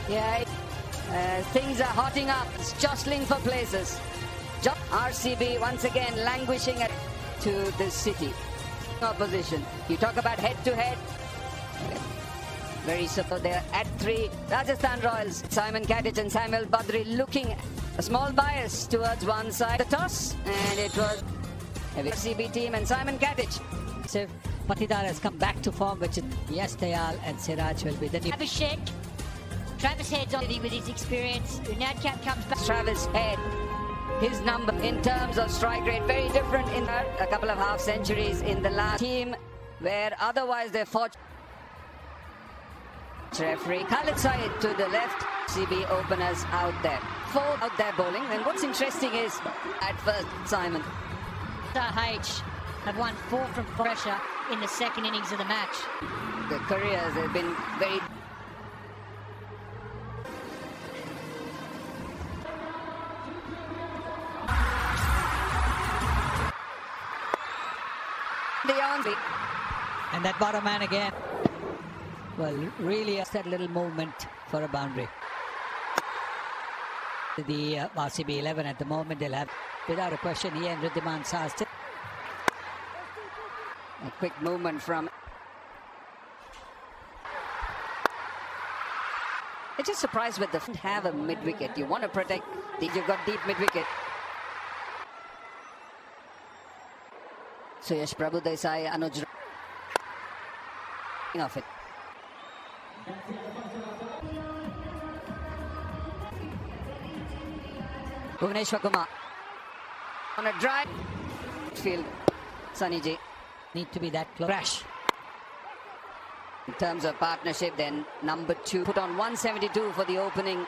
Yeah, things are hotting up. It's jostling for places. RCB once again languishing to the city. Opposition. You talk about head-to-head. Very simple. They're at 3. Rajasthan Royals. Simon Kadich and Samuel Badri looking a small bias towards one side. The toss, and it was RCB team and Simon Kadich. So Patidar has come back to form, which yes, Dayal and Siraj will be the new. Abhishek. Travis Head's on with his experience. Unadkat comes back. Travis Head. His number in terms of strike rate very different in a couple of half centuries in the last team where otherwise they're fortunate. Referee Khalid Saeed to the left. CB openers out there. 4 out there bowling. And what's interesting is at first Simon. H have won 4 from pressure in the second innings of the match. The careers have been very. And that bottom man again. Well, really that little movement for a boundary. The RCB 11 at the moment, they'll have, without a question, he and Ridhiman Sast. A quick movement from. I'm just surprised with the have a mid-wicket. You want to protect, you've got deep mid-wicket. Suyash Prabhu Desai, Anuj of it. Bhuvaneshwar Kumar on a drive field. Sunny J need to be that close. Crash. In terms of partnership, then number 2 put on 172 for the opening.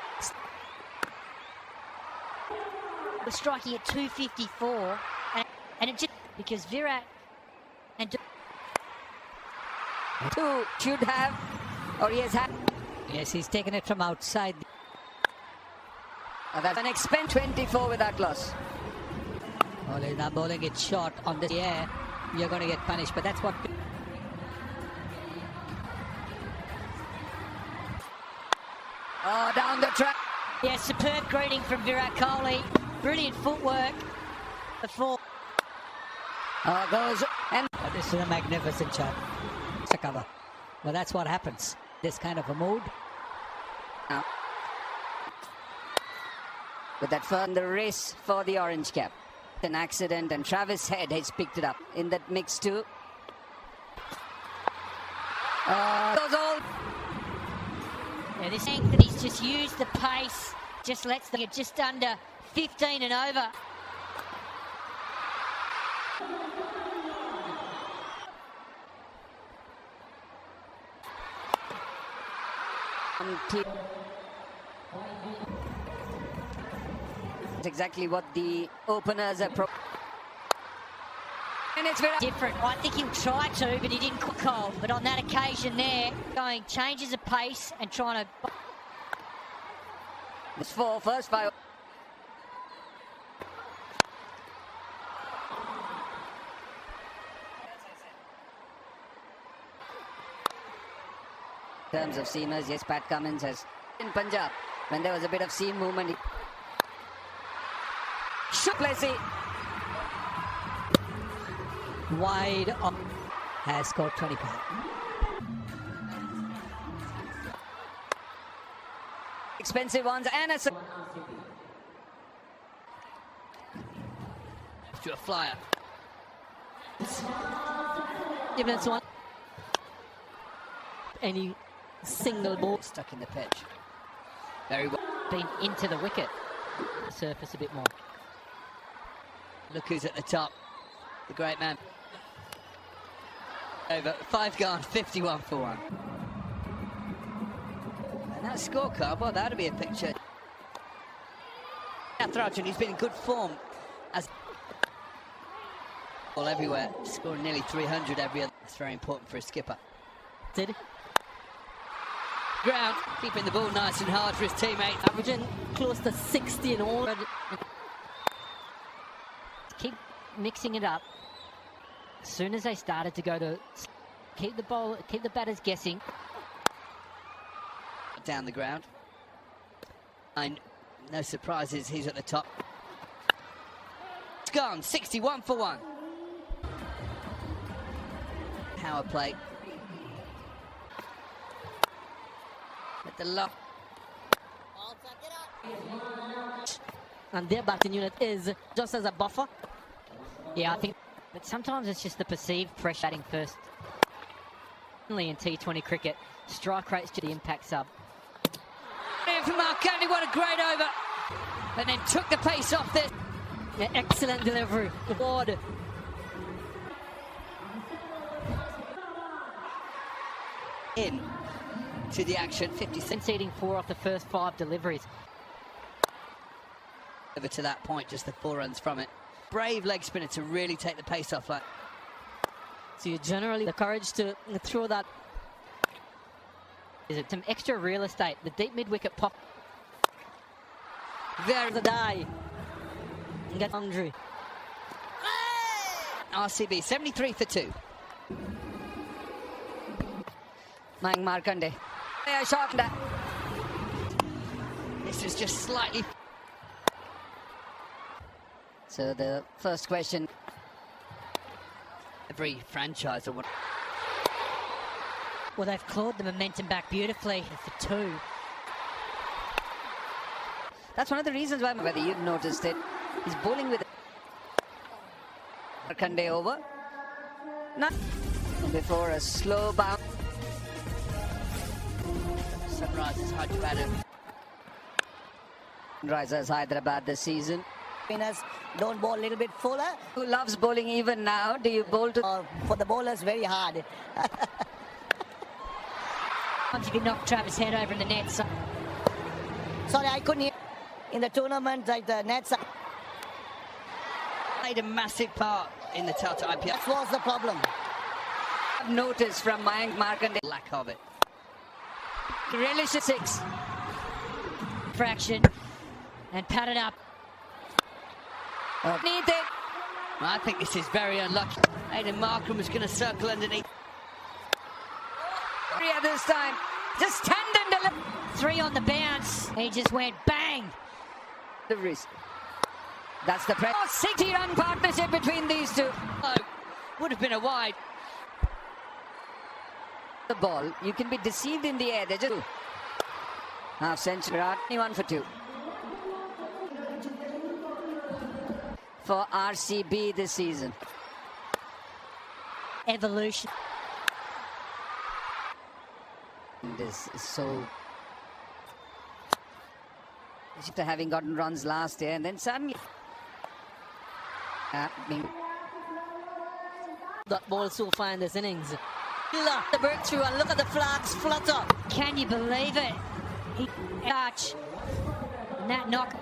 We're striking at 254, and it just because Virat and 2 should have, or he has had. Yes, he's taken it from outside. That's an expense 24 without loss. Well, he's now bowling it short on the air. You're going to get punished, but that's what. Oh, down the track. Yeah, superb greeting from Virat Kohli. Brilliant footwork. The 4. Goes and. This is a magnificent shot. It's a cover. Well, that's what happens. This kind of a mood. Now, with that fun, the race for the orange cap. An accident, and Travis Head has picked it up in that mix too. Goes all. Yeah, this thing that he's just used the pace, just lets them get just under 15 and over. That's exactly what the openers are. And it's very different. I think he'll try to, but he didn't cook cold. But on that occasion there, going changes of pace and trying to. It's 4 first 5. In terms of seamers, yes, Pat Cummins has in Punjab when there was a bit of seam movement. Plessy wide up, has scored 25. Expensive ones and a to a flyer. Given it's one. Any single ball Stuck in the pitch. Very well. been into the wicket. Surface a bit more. Look who's at the top. The great man. Over 5 gone, 51 for 1. And that scorecard, well, that'll be a picture. Thrarchan, who's been in good form as all everywhere, scoring nearly 300 every other. That's very important for a skipper. Did Ground, keeping the ball nice and hard for his teammates. averaging close to 60 in all. Keep mixing it up. As soon as they started to go to keep the batters guessing. Down the ground. And no surprises, he's at the top. It's gone, 61 for 1. Power play. At the lock. And their batting unit is just as a buffer. Yeah, I think, but sometimes it's just the perceived pressure batting first. Only in T20 cricket, strike rates to the impact sub. And for Marconi, what a great over. And then took the pace off this. Yeah, excellent delivery. The board. In to the action, 56. Conceding 4 off the first 5 deliveries. Over to that point, just the 4 runs from it. Brave leg spinner to really take the pace off. Like, So you generally the courage to throw that. Is it some extra real estate? The deep mid-wicket pop. there's The die. And get hungry. RCB 73 for 2. Mayank Markande. This is just slightly. So the first question. Every franchise or what. Well, they've clawed the momentum back beautifully for 2. That's one of the reasons why, whether you've noticed it, he's bowling with Markande over. Not before a slow bounce. Sunrisers Hydarabed. Sunrisers Hyderabad this season. Spinners don't bowl a little bit fuller. Who loves bowling even now? Do you bowl to? For the bowlers, very hard. Sometimes you can knock Travis' head over in the net. So Sorry, I couldn't hear. In the tournament, like the nets, Played a massive part in the Tata IPL. that was the problem. I've noticed from Mayank Markande. Lack of it. Relish at 6. fraction and patted up. Need it. I think this is very unlucky. Aidan Markham was going to circle underneath. This time. Just tandem 3 on the bounce. He just went bang. deliveries. That's the press. 60-run partnership between these two. Oh, would have been a wide. The ball, you can be deceived in the air. They're just half century. 21 for 2 for RCB this season. Evolution. This is so. After having gotten runs last year, and then suddenly. That ball so far in this innings. The breakthrough and look at the flags flutter. Can you believe it? He touch. And that knock.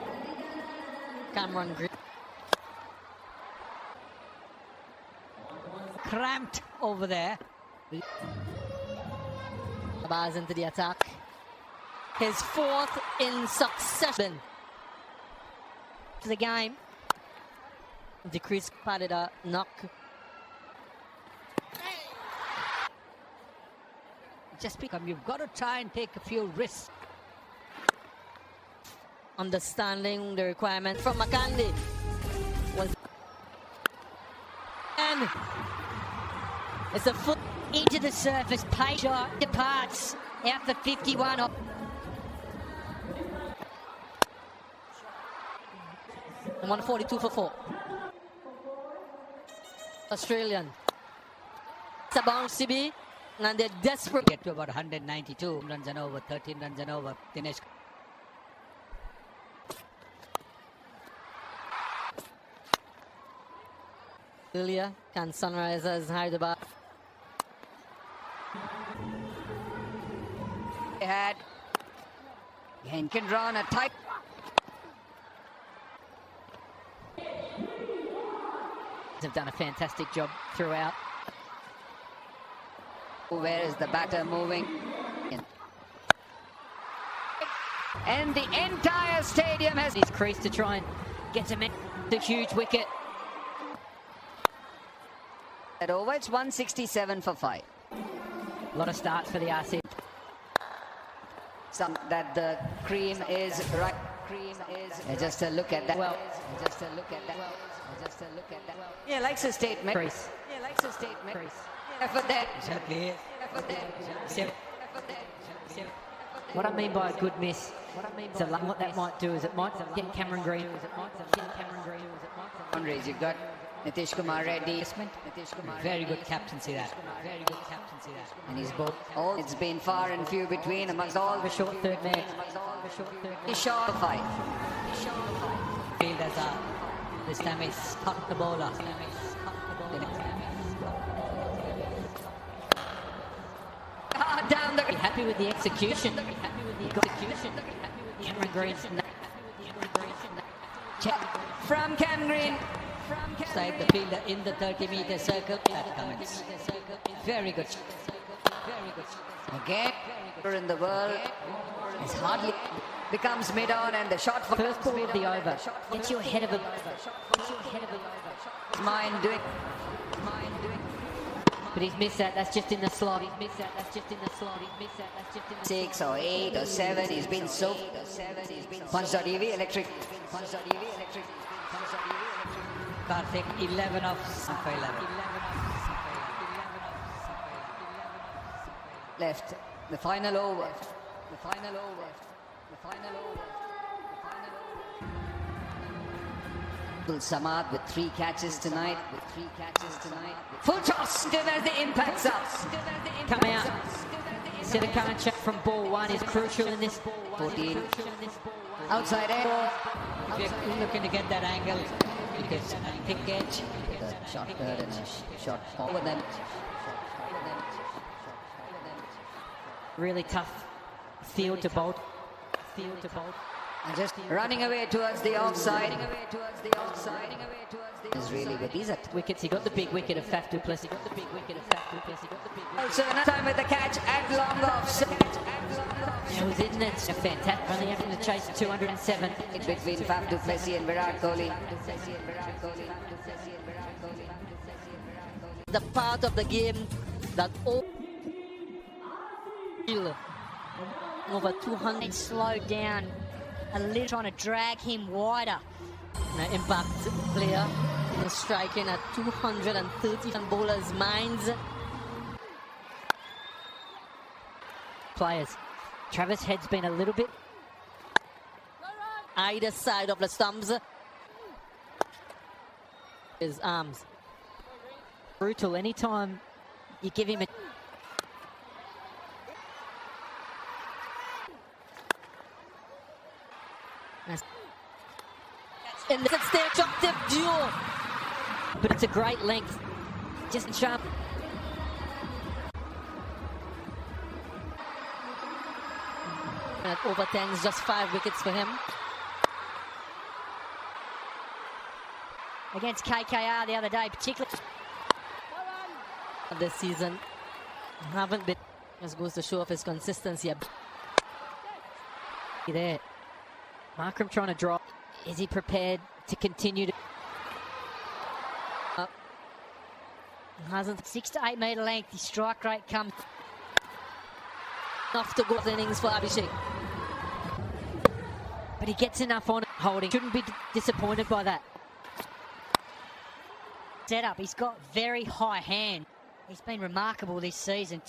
Cameron Green. Cramped over there. Bars into the attack. His 4th in succession To the game. Decrease padded a knock. Just become. You've got to try and take a few risks. Understanding the requirement from Makandi was, and it's a foot Into the surface. Pace shot departs. Out for 51. and 142 for 4. Australian. It's a bounce CB, and they're desperate. Get to about 192 runs and over, 13 runs and over. Dinesh. Earlier, can Sunrisers Hyderabad. They had Henkin drawn a tight. Have done a fantastic job throughout. Where is the batter moving? And the entire stadium has His crease to try and get to the huge wicket. it over. It's 167 for 5. A lot of starts for the RC. Some that the cream is right. Just a look at that. Just a look at that. Just a look at that. Yeah, likes a statement. Yeah, likes a statement. Effort there. Exactly. Effort there. What I mean by a good miss, so what that might do is it might get Cameron Green. Boundaries. You've got Nitish Kumar Reddy. Very good captaincy that. Very good captaincy that. And he's both. It's been far and few between amongst all The short third man. He's short of 5. Field as a this time he's stuck the bowler. Down the. Happy with the execution. Cameron Green's Check from Cam Green. Side the fielder in the 30-meter circle. That comes. Very good. Very good. Again, in the world, it's hardly becomes mid-on and the shot for first ball of the over. Gets you ahead of him. Mind doing. But he's missed that. That's just in the slot. 6 or 8 or 7. He's been so. Punch.ev electric. Karthik 11 of 11. Left. The final over. Samad with 3 catches tonight. Full toss. Still as the impact's up. Come out. Set a current shot from ball 1 is crucial in this. 14. Outside air. If you're looking to get that angle, because thick edge. The shot third and a shot forward then. Really tough field to bowl. And just running away towards the offside. Is really good. These are Wickets. He got the big wicket of Faf du Plessis. also another time with the catch at long off. It was in it. Fantastic. Only having to chase 207. Between Faf du Plessis and Virat Kohli. The part of the game that all over 200 slowed down a little, trying to drag him wider. An impact player striking at 230 on bowlers' minds. Players. Travis Head's been a little bit Either side of the stumps. His arms. brutal. Anytime you give him a in the destructive duel. but it's a great length. Just sharp. And at over 10 is just 5 wickets for him. Against KKR the other day, particularly This season haven't been, just goes to show off his consistency. there. Markram trying to drop. Is he prepared to continue to? Hasn't 6 to 8 metre length. His strike rate comes. enough to go for innings for Abhishek. But he gets enough on it. Holding. Shouldn't be disappointed by that. Set up. He's got very high hand. He's been remarkable this season.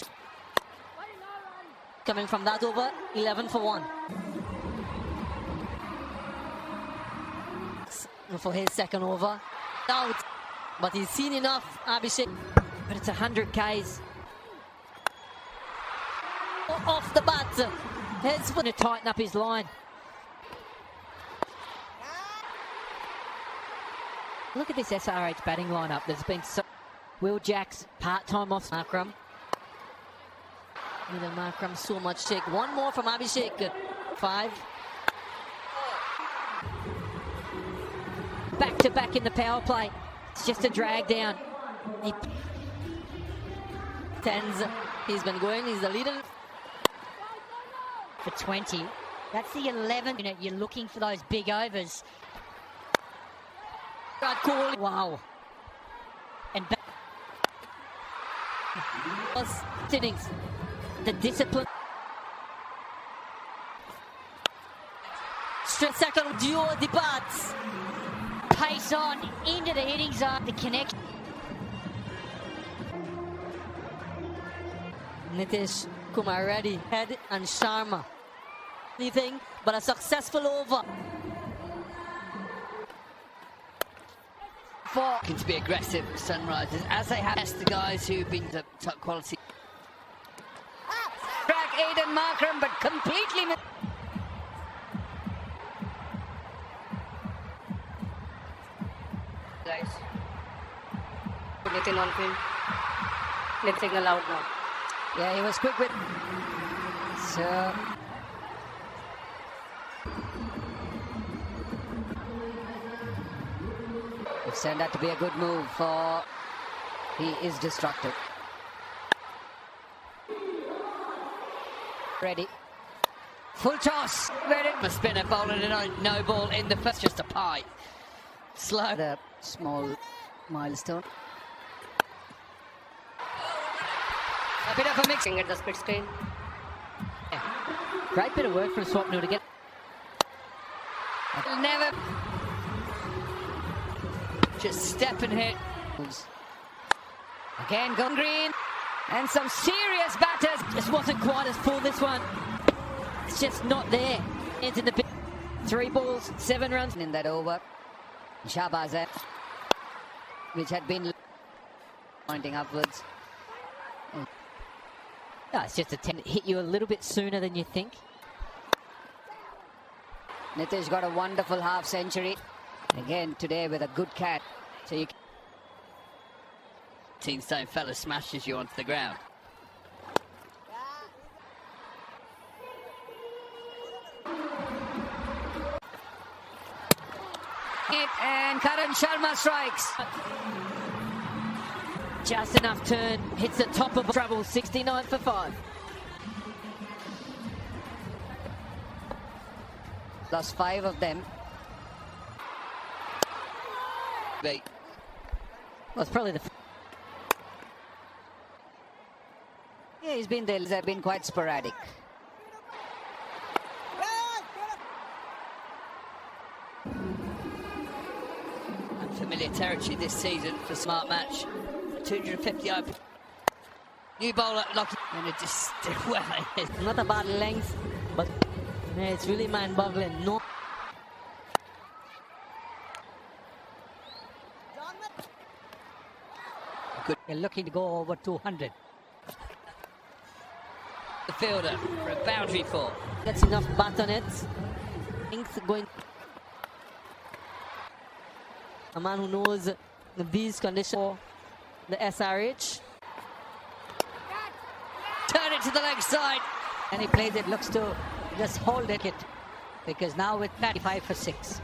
Coming from that over, 11 for 1. For his second over. Out. But he's seen enough, Abhishek. But it's 100 Ks. Off the bat. He's going to tighten up his line. Look at this SRH batting lineup. There's been so. Will Jacks part-time off. Markram. Middle Markram, so much check. One more from Abhishek. 5. Back-to-back in the power play. It's just a drag down. He 10s. He's been going. He's the leader. for 20. That's the 11th unit. You're looking for those big overs. Wow. And back. Innings. The discipline. straight second duo departs. Pace on into the hitting zone. The connection. Nitish Kumar Reddy, Head and Sharma. Anything but a successful over. Looking to be aggressive, Sunrisers, as they have the guys who've been the top quality. Track Aidan Markram, but completely missed. Guys, Nitin on field. Let's signal out now. Yeah, he was quick with. So. It's turned out to be a good move for. He is destructive. Ready. Full toss. Ready. A spinner bowling a no ball in the first, just a pie. Slow. The small milestone. A bit of a mixing At the split screen. Great bit of work from Swapnil to get. Never. Just step and hit. Again, gone green. And some serious batters. Just wasn't quite as full this one. It's just not there. Into the 3 balls, 7 runs In that over. Shahbaz, which had been pointing upwards. No, it's just a 10 hit you a little bit sooner than you think. Nitish got a wonderful half century. Again today with a good cat. So you Team Stone fella smashes you onto the ground. and Karan Sharma strikes. Just enough turn, hits the top of trouble, 69 for 5. Lost 5 of them. Wait. Well, it's probably the. Yeah, he's been there. They've been quite sporadic. Unfamiliar territory this season for Smart Match. 250 open. New bowler, lucky. And it just well. Not a bad length, but yeah, it's really mind-boggling. No. They're looking to go over 200. The fielder for a boundary fall. Gets enough bat on it. Length going. A man who knows these conditions for the SRH. Turn it to the leg side. And he plays it, looks to just hold it. Because now with 35 for 6.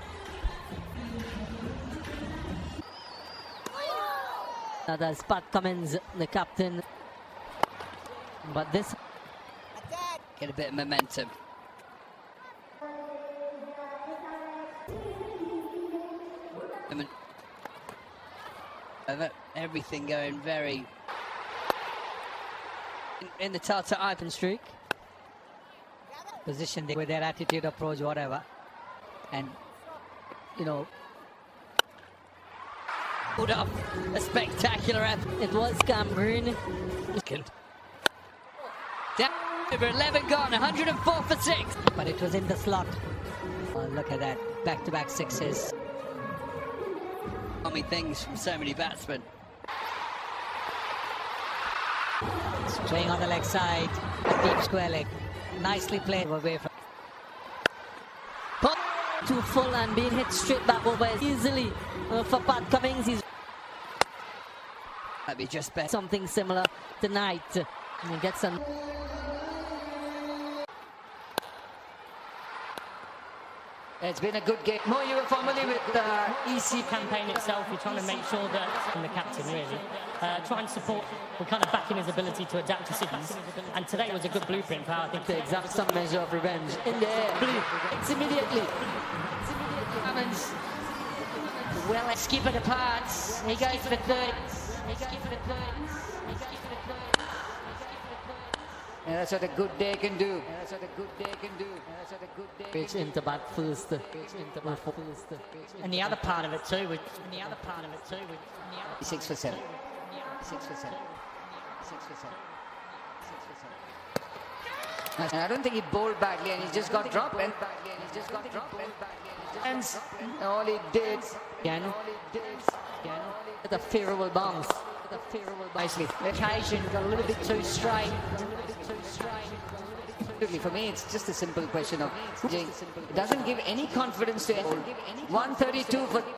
That's Pat Cummins, the captain. But this. Get a bit of momentum. Everything going very in the Tata Ivan streak. Position with their attitude, approach, whatever. And, you know, pulled off a spectacular effort. It was Cam Green. Down over 11 gone, 104 for 6. but it was in the slot. Oh, look at that, back-to-back sixes. Army things from so many batsmen. Playing on the leg side, a deep square leg. Nicely played away from. Put too full and being hit straight back over easily for Pat Cummins. He's Might be just better. something similar tonight. And he gets some. It's been a good game. More you were familiar with the EC campaign itself. You're trying to make sure that, and the captain really, try and support, we're kind of backing his ability to adapt to cities. And today was a good blueprint for how I think to exact some measure of revenge. In the air, blue. It's immediately. Cummins, well, let's keep it apart. He goes for 30. Yeah, that's what a good day can do. Yeah, that's what a good day can do. Yeah, that's what a It's into back first. And the other part of it too. 6 for 7. 6 for 7. 6 for 7. And I don't think he bowled badly, and he just got dropped. And all he did. Again. The favorable bounce. Nicely. Occasion got a little bit too straight. For me, it's just a simple question of it doesn't give any confidence to anyone. 132 for